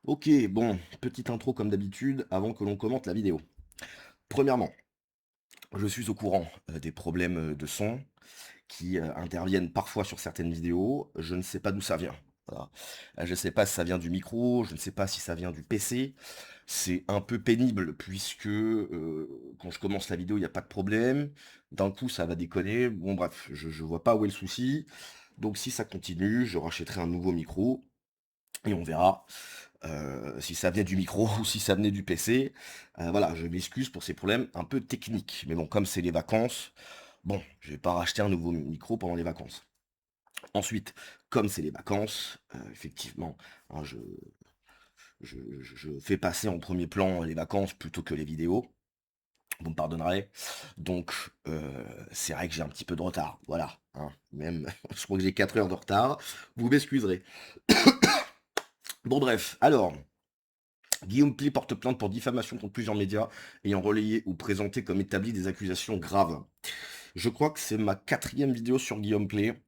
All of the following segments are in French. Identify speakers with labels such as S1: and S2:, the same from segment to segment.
S1: Ok, bon, petite intro comme d'habitude avant que l'on commente la vidéo. Premièrement, je suis au courant des problèmes de son qui interviennent parfois sur certaines vidéos. Je ne sais pas d'où ça vient. Voilà. Je ne sais pas si ça vient du micro, je ne sais pas si ça vient du PC. C'est un peu pénible puisque quand je commence la vidéo, il n'y a pas de problème. D'un coup, ça va déconner. Bon, bref, je vois pas où est le souci. Donc, si ça continue, je rachèterai un nouveau micro et on verra. Si ça venait du micro ou si ça venait du PC. Voilà, je m'excuse pour ces problèmes un peu techniques. Mais bon, comme c'est les vacances, bon, je vais pas racheter un nouveau micro pendant les vacances. Ensuite, comme c'est les vacances, effectivement, hein, je fais passer en premier plan les vacances plutôt que les vidéos. Vous me pardonnerez. Donc, c'est vrai que j'ai un petit peu de retard. Voilà, hein. Même, je crois que j'ai 4 heures de retard. Vous m'excuserez. Bon, bref, alors, Guillaume Play porte plainte pour diffamation contre plusieurs médias ayant relayé ou présenté comme établi des accusations graves. Je crois que c'est ma quatrième vidéo sur Guillaume Play.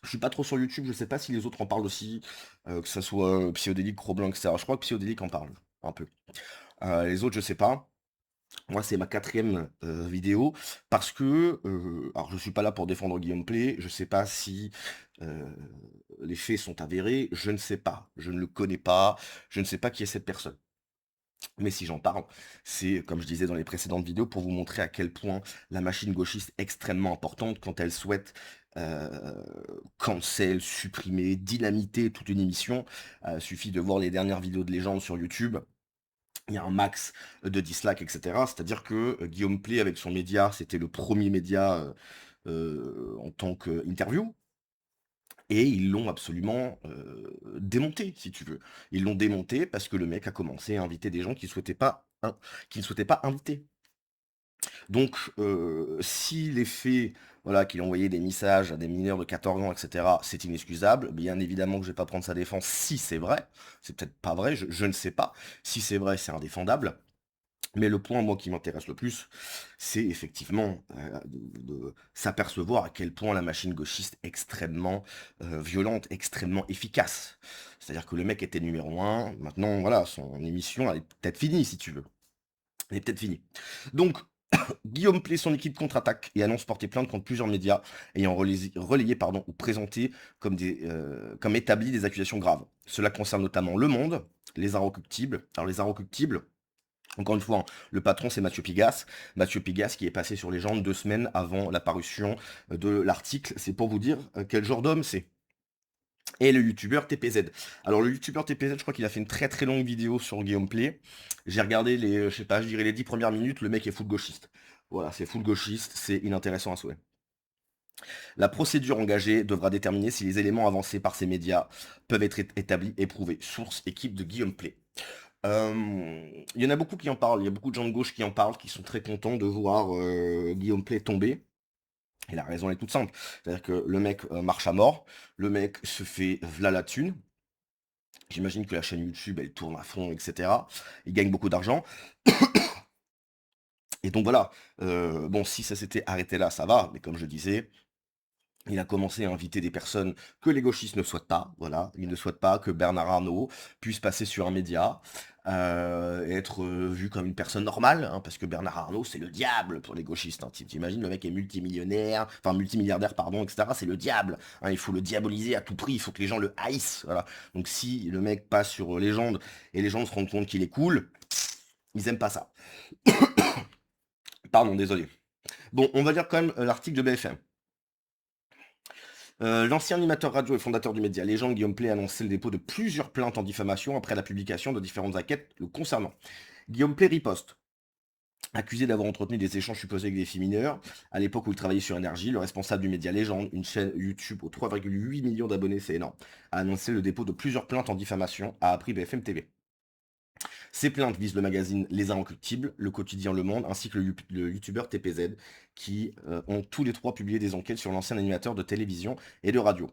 S1: Je suis pas trop sur YouTube, je sais pas si les autres en parlent aussi, que ça soit Psyodélique, Cro-Blanc, etc. Je crois que Psyodélique en parle, un peu. Les autres, je sais pas. Moi, c'est ma quatrième vidéo parce que, alors je suis pas là pour défendre Guillaume Play, je sais pas si euh, les faits sont avérés, je ne sais pas, je ne le connais pas, je ne sais pas qui est cette personne. Mais si j'en parle, c'est, comme je disais dans les précédentes vidéos, pour vous montrer à quel point la machine gauchiste est extrêmement importante quand elle souhaite euh, cancel, supprimer, dynamiter toute une émission. Suffit de voir les dernières vidéos de légende sur YouTube. Il y a un max de dislikes, etc. C'est-à-dire que Guillaume Play, avec son média, c'était le premier média en tant qu'interview. Et ils l'ont absolument démonté, si tu veux. Ils l'ont démonté parce que le mec a commencé à inviter des gens qui ne souhaitaient pas inviter. Donc, si les faits, voilà, qu'il a envoyé des messages à des mineurs de 14 ans, etc., c'est inexcusable, bien évidemment que je vais pas prendre sa défense si c'est vrai. C'est peut-être pas vrai, je ne sais pas. Si c'est vrai, c'est indéfendable. Mais le point, moi, qui m'intéresse le plus, c'est effectivement de s'apercevoir à quel point la machine gauchiste est extrêmement violente, extrêmement efficace. C'est-à-dire que le mec était numéro un, maintenant, voilà, son émission, elle est peut-être finie, si tu veux. Elle est peut-être finie. Donc, Guillaume Play, son équipe contre-attaque et annonce porter plainte contre plusieurs médias ayant relayé pardon, ou présenté comme établi des accusations graves. Cela concerne notamment Le Monde, Les Inrecuptibles. Alors, Les Inrecuptibles, encore une fois, hein, le patron c'est Mathieu Pigas. Mathieu Pigas qui est passé sur les jambes 2 semaines avant la parution de l'article. C'est pour vous dire quel genre d'homme c'est. Et le youtubeur TPZ. Alors le youtubeur TPZ, je crois qu'il a fait une très très longue vidéo sur Guillaume Play. J'ai regardé les, je sais pas, je dirais les 10 premières minutes, le mec est full gauchiste. Voilà, c'est full gauchiste, c'est inintéressant à souhait. La procédure engagée devra déterminer si les éléments avancés par ces médias peuvent être établis et prouvés. Source équipe de Guillaume Play. Il y en a beaucoup qui en parlent, il y a beaucoup de gens de gauche qui en parlent, qui sont très contents de voir Guillaume Play tomber. Et la raison est toute simple. C'est-à-dire que le mec marche à mort, le mec se fait v'là la thune. J'imagine que la chaîne YouTube, elle tourne à fond, etc. Il gagne beaucoup d'argent. Et donc voilà, bon, si ça s'était arrêté là, ça va, mais comme je disais, il a commencé à inviter des personnes que les gauchistes ne souhaitent pas, voilà. Ils ne souhaitent pas que Bernard Arnault puisse passer sur un média, et être vu comme une personne normale, hein, parce que Bernard Arnault, c'est le diable pour les gauchistes. Hein. T'imagines, le mec est multimillionnaire, enfin multimilliardaire, pardon, etc. C'est le diable. Hein, il faut le diaboliser à tout prix, il faut que les gens le haïssent. Voilà. Donc si le mec passe sur Légende et les gens se rendent compte qu'il est cool, ils aiment pas ça. Pardon, désolé. Bon, on va lire quand même l'article de BFM. L'ancien animateur radio et fondateur du média Légende, Guillaume Play, a annoncé le dépôt de plusieurs plaintes en diffamation après la publication de différentes enquêtes le concernant. Guillaume Play riposte. Accusé d'avoir entretenu des échanges supposés avec des filles mineures, à l'époque où il travaillait sur Énergie, le responsable du média Légende, une chaîne YouTube aux 3,8 millions d'abonnés, c'est énorme, a annoncé le dépôt de plusieurs plaintes en diffamation, a appris BFM TV. Ces plaintes visent le magazine Les Inrecuptibles, le quotidien Le Monde, ainsi que le youtubeur TPZ, qui ont tous les trois publié des enquêtes sur l'ancien animateur de télévision et de radio.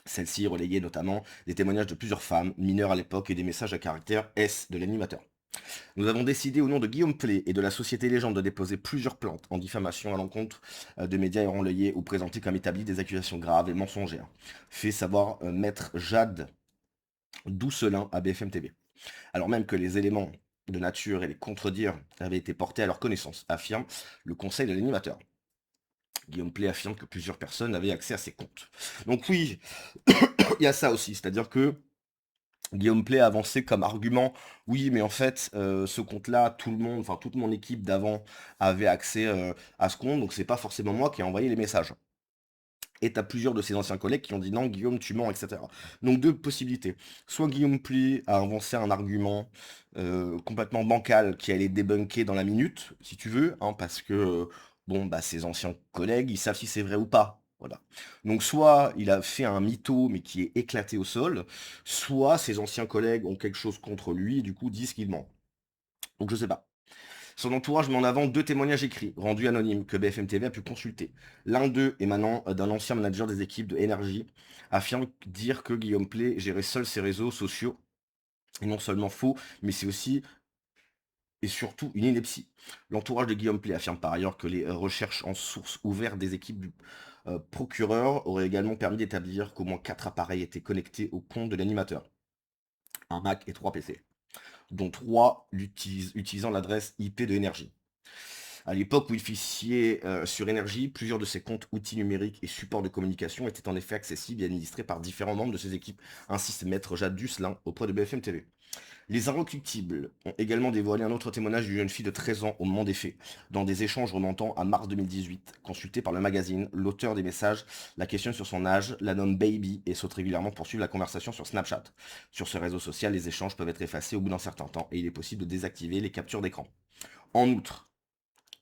S1: Celle-ci relayait notamment des témoignages de plusieurs femmes, mineures à l'époque, et des messages à caractère S de l'animateur. Nous avons décidé au nom de Guillaume Play et de la société Légende de déposer plusieurs plaintes en diffamation à l'encontre de médias ayant relayé ou présenté comme établis des accusations graves et mensongères. Fait savoir maître Jade d'où cela à BFM TV. Alors même que les éléments de nature et les contredire avaient été portés à leur connaissance, affirme le conseil de l'animateur. Guillaume Play affirme que plusieurs personnes avaient accès à ses comptes. Donc oui, il y a ça aussi, c'est-à-dire que Guillaume Play a avancé comme argument, oui, mais en fait, ce compte-là, tout le monde, enfin toute mon équipe d'avant avait accès à ce compte, donc c'est pas forcément moi qui ai envoyé les messages. Et t'as plusieurs de ses anciens collègues qui ont dit non, Guillaume, tu mens, etc. Donc deux possibilités. Soit Guillaume Play a avancé un argument complètement bancal qui allait débunker dans la minute, si tu veux, hein, parce que bon, bah, ses anciens collègues, ils savent si c'est vrai ou pas. Voilà. Donc soit il a fait un mytho mais qui est éclaté au sol, soit ses anciens collègues ont quelque chose contre lui et du coup disent qu'il ment. Donc je sais pas. Son entourage met en avant deux témoignages écrits, rendus anonymes, que BFM TV a pu consulter. L'un d'eux, émanant d'un ancien manager des équipes de Énergie, affirme dire que Guillaume Play gérait seul ses réseaux sociaux. Et non seulement faux, mais c'est aussi et surtout une ineptie. L'entourage de Guillaume Play affirme par ailleurs que les recherches en source ouvertes des équipes du procureur auraient également permis d'établir qu'au moins 4 appareils étaient connectés au compte de l'animateur, un Mac et 3 PC, dont 3 utilisant l'adresse IP de Énergie. À l'époque où il officiait sur Énergie, plusieurs de ses comptes, outils numériques et supports de communication étaient en effet accessibles et administrés par différents membres de ses équipes, insiste Maître Jade Dusselin auprès de BFM TV. Les Inrecuptibles ont également dévoilé un autre témoignage d'une jeune fille de 13 ans au moment des faits. Dans des échanges remontant à mars 2018, consulté par le magazine, l'auteur des messages la questionne sur son âge, la nomme Baby et saute régulièrement pour suivre la conversation sur Snapchat. Sur ce réseau social, les échanges peuvent être effacés au bout d'un certain temps et il est possible de désactiver les captures d'écran. En outre,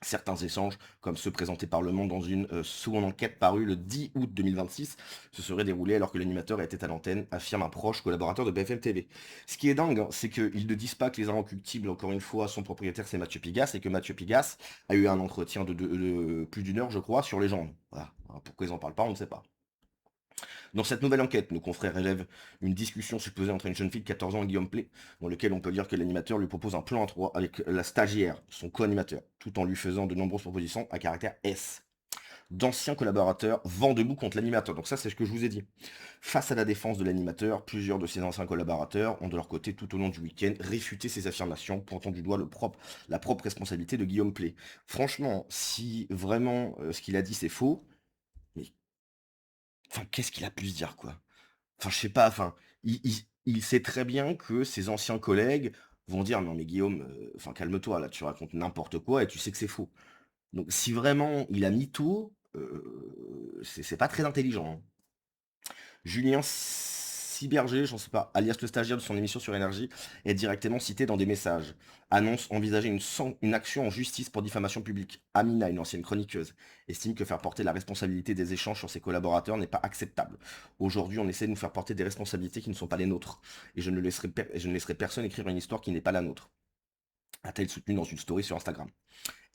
S1: certains échanges, comme ceux présentés par Le Monde dans une seconde enquête parue le 10 août 2026, se seraient déroulés alors que l'animateur était à l'antenne, affirme un proche collaborateur de BFM TV. Ce qui est dingue, hein, c'est qu'ils ne disent pas que les Inrecuptibles, encore une fois, son propriétaire c'est Mathieu Pigasse, et que Mathieu Pigasse a eu un entretien de plus d'une heure, je crois, sur les gens. Voilà. Alors, pourquoi ils en parlent pas, on ne sait pas. Dans cette nouvelle enquête, nos confrères relèvent une discussion supposée entre une jeune fille de 14 ans et Guillaume Play, dans lequel on peut lire que l'animateur lui propose un plan à trois avec la stagiaire, son co-animateur, tout en lui faisant de nombreuses propositions à caractère S. D'anciens collaborateurs vent debout contre l'animateur. Donc ça, c'est ce que je vous ai dit. Face à la défense de l'animateur, plusieurs de ses anciens collaborateurs ont de leur côté, tout au long du week-end, réfuté ces affirmations, pointant du doigt la propre responsabilité de Guillaume Play. Franchement, si vraiment ce qu'il a dit c'est faux, mais enfin, qu'est-ce qu'il a pu se dire, quoi? Enfin, je sais pas, enfin, il sait très bien que ses anciens collègues vont dire: «Non mais Guillaume, enfin calme-toi là, tu racontes n'importe quoi et tu sais que c'est faux». Donc si vraiment il a mytho, c'est pas très intelligent, hein. Julien Siberger, j'en sais pas, alias le stagiaire de son émission sur Énergie, est directement cité dans des messages. Annonce envisager une action en justice pour diffamation publique. Amina, une ancienne chroniqueuse, estime que faire porter la responsabilité des échanges sur ses collaborateurs n'est pas acceptable. Aujourd'hui, on essaie de nous faire porter des responsabilités qui ne sont pas les nôtres. Et je ne laisserai personne écrire une histoire qui n'est pas la nôtre. A-t-elle soutenu dans une story sur Instagram.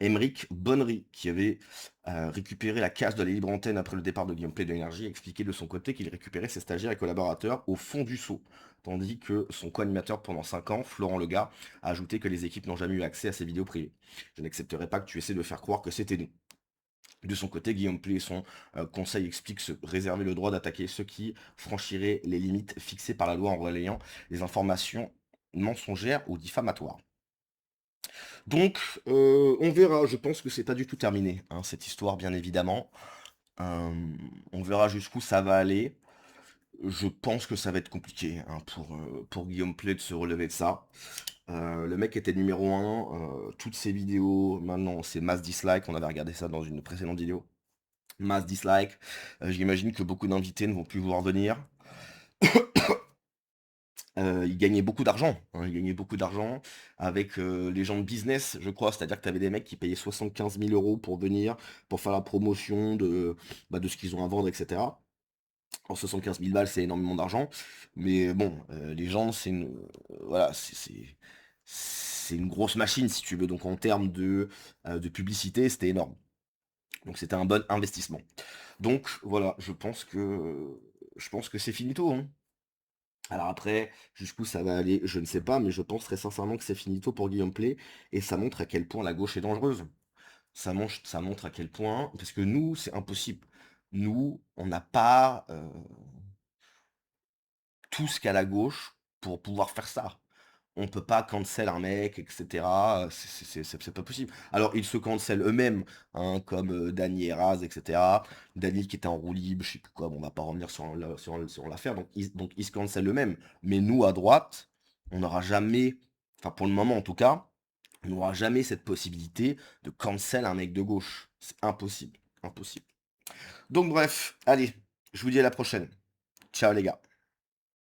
S1: Émeric Bonnery, qui avait récupéré la case de la libre antenne après le départ de Guillaume Play de l'Énergie, a expliqué de son côté qu'il récupérait ses stagiaires et collaborateurs au fond du seau, tandis que son co-animateur pendant 5 ans, Florent Legars, a ajouté que les équipes n'ont jamais eu accès à ses vidéos privées. Je n'accepterai pas que tu essaies de faire croire que c'était nous. De son côté, Guillaume Play et son conseil expliquent se réserver le droit d'attaquer ceux qui franchiraient les limites fixées par la loi en relayant les informations mensongères ou diffamatoires. Donc, on verra. Je pense que c'est pas du tout terminé, hein, cette histoire, bien évidemment. On verra jusqu'où ça va aller. Je pense que ça va être compliqué, hein, pour Guillaume Play de se relever de ça. Le mec était numéro un. Toutes ses vidéos, maintenant, c'est mass dislike. On avait regardé ça dans une précédente vidéo. Mass dislike. J'imagine que beaucoup d'invités ne vont plus vouloir venir. Il gagnait beaucoup d'argent, hein, il gagnait beaucoup d'argent avec les gens de business, je crois. C'est-à-dire que tu avais des mecs qui payaient 75 000 euros pour venir, pour faire la promotion de ce qu'ils ont à vendre, etc. En 75 000 balles, c'est énormément d'argent. Mais bon, les gens, voilà, c'est une grosse machine, si tu veux. Donc en termes de publicité, c'était énorme. Donc c'était un bon investissement. Donc voilà, je pense que c'est finito, hein. Alors après, jusqu'où ça va aller, je ne sais pas, mais je pense très sincèrement que c'est finito pour Guillaume Play, et ça montre à quel point la gauche est dangereuse. Ça montre à quel point, parce que nous, c'est impossible. Nous, on n'a pas tout ce qu'a la gauche, pour pouvoir faire ça. On peut pas cancel un mec et cetera, c'est pas possible. Alors ils se cancellent eux-mêmes, hein, comme, Dany et Raz et cetera. Dany qui était en roue libre, je sais plus quoi, bon on va pas revenir sur l'affaire, donc ils se cancellent eux-mêmes. Mais nous à droite, on n'aura jamais, enfin pour le moment en tout cas, on n'aura jamais cette possibilité de cancel un mec de gauche. C'est impossible, impossible. Donc bref, allez, je vous dis à la prochaine. Ciao les gars.